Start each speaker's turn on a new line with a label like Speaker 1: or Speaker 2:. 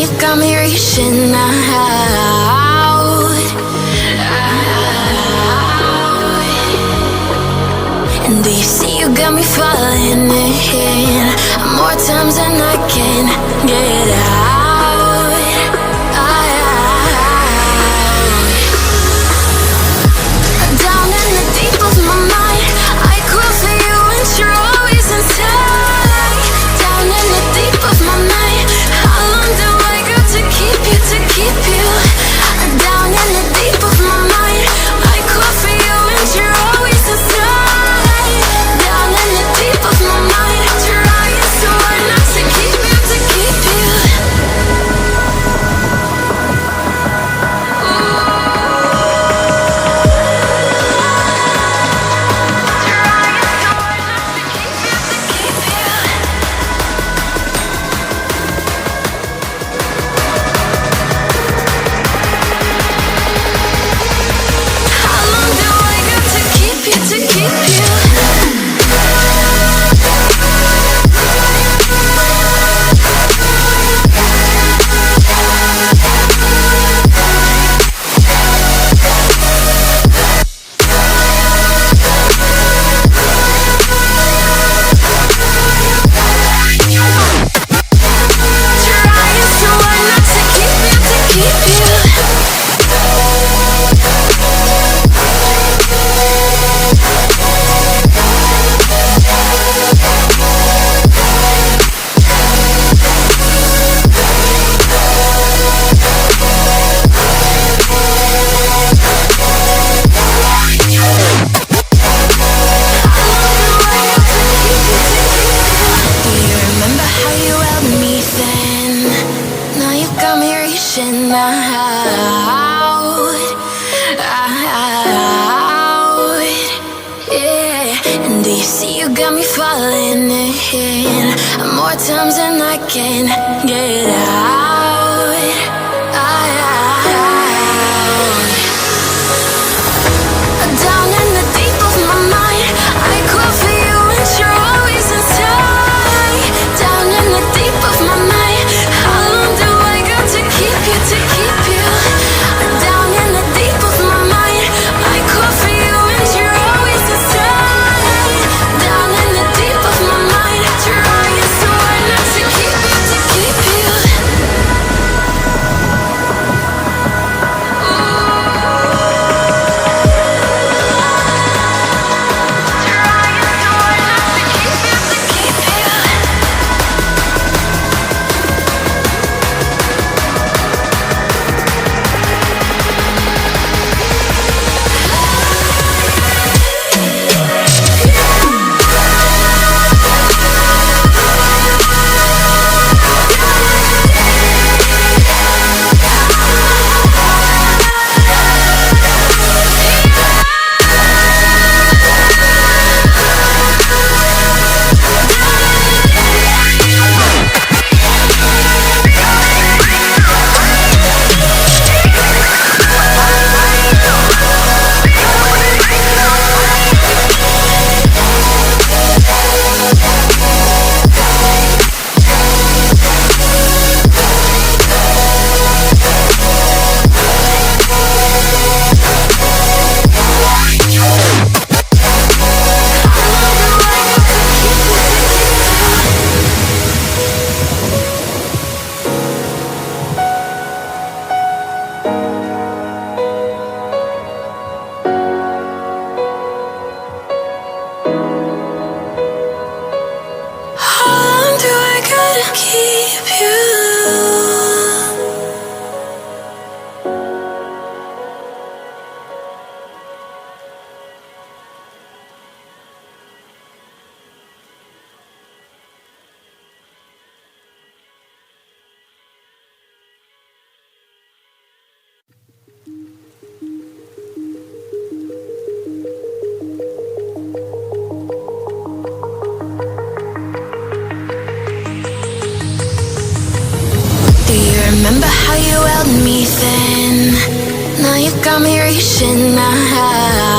Speaker 1: you got me reaching out. And do you see you got me falling in more times than I can get out. Down in the deep of my mind, I crawl for you and you're always inside. Down in the deep of my mind, how long do I got to keep you, to keep you? Down in the deep of my mind, I crawl for you and you're always inside. Down in the deep of my mind, trying so hard not to keep you, to keep you. Times and I can't get out. Down in the deep of my mind, I crawl for you and you're always inside. Down in the deep of my mind, how long do I got to keep you, to keep you? Down in the deep of my mind, I crawl for you and you're always inside. Down in the deep of my mind, trying so hard not to keep you, to keep you. Remember how you held me then? Now you got me reaching out.